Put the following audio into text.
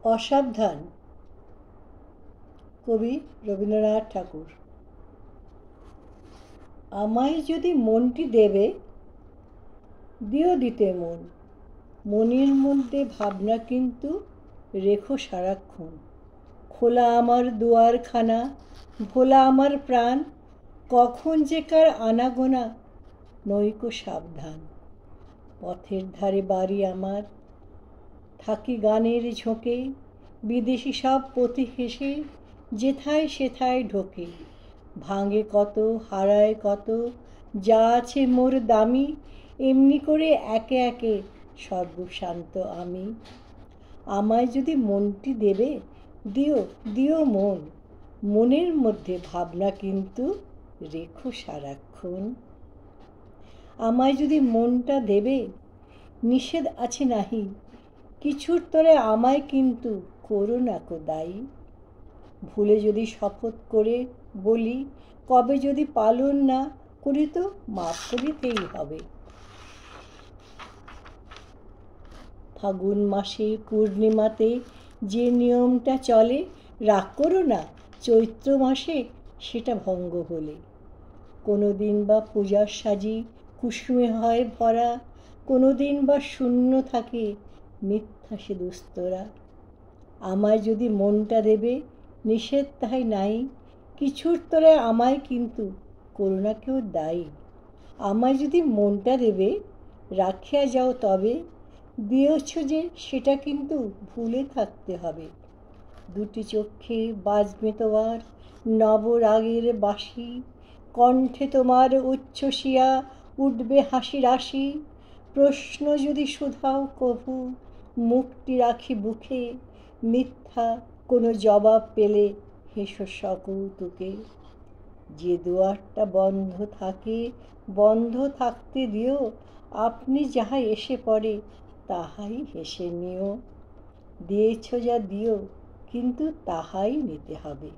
অসাবধান। কবি রবীন্দ্রনাথ ঠাকুর। আমায় যদি মনটি দেবে, দিও দিতে মন, মনের মধ্যে ভাবনা কিন্তু রেখো সারাক্ষণ। খোলা আমার দুয়ারখানা, ভোলা আমার প্রাণ, কখন যে কার আনাগোনা নইকো সাবধান। পথের ধারে বাড়ি আমার, থাকি গানের ঝোঁকে, বিদেশি সব পথি হেসে যেথায় সেথায় ঢোকে। ভাঙে কত, হারায় কত, যা আছে মোর দামি, এমনি করে একে একে সর্বশান্ত আমি। আমায় যদি মনটি দেবে, দিও দিও মন, মনের মধ্যে ভাবনা কিন্তু রেখো সারাক্ষণ। আমায় যদি মনটা দেবে, নিষেধ আছে নাহি, কিছুর তরে আমায় কিন্তু করো না কো দায়ী। ভুলে যদি শপথ করে বলি, কবে যদি পালন না করি তো মাফ করিতেই হবে। ফাগুন মাসে পূর্ণিমাতে যে নিয়মটা চলে, রাগ করো না চৈত্র মাসে সেটা ভঙ্গ হলে। কোনো দিন বা পূজার সাজি কুসুমে হয় ভরা, কোনো দিন বা শূন্য থাকে মিথ্যা সে দুস্তরা। আমায় যদি মনটা দেবে, নিষেধ তাই নাই, কিছুর তরে আমায় কিন্তু করুণা কেউ দায়ী। আমায় যদি মনটা দেবে, রাখিয়া যাও তবে, দিয়েছ যে সেটা কিন্তু ভুলে থাকতে হবে। দুটি চক্ষে বাজবে তোমার নবরাগের বাঁশি, কণ্ঠে তোমার উচ্ছ্বসিয়া উঠবে হাসি রাশি। প্রশ্ন যদি শুধাও কভু, মুখটি রাখি বুকে, মিথ্যা কোনো জবাব পেলে হেসো সকৌতুকে। যে দুয়ারটা বন্ধ থাকে, বন্ধ থাকতে দিও, আপনি যাহা এসে পড়ে তাহাই হেসে নিও। দিয়েছ যা দিও, কিন্তু তাহাই নিতে হবে।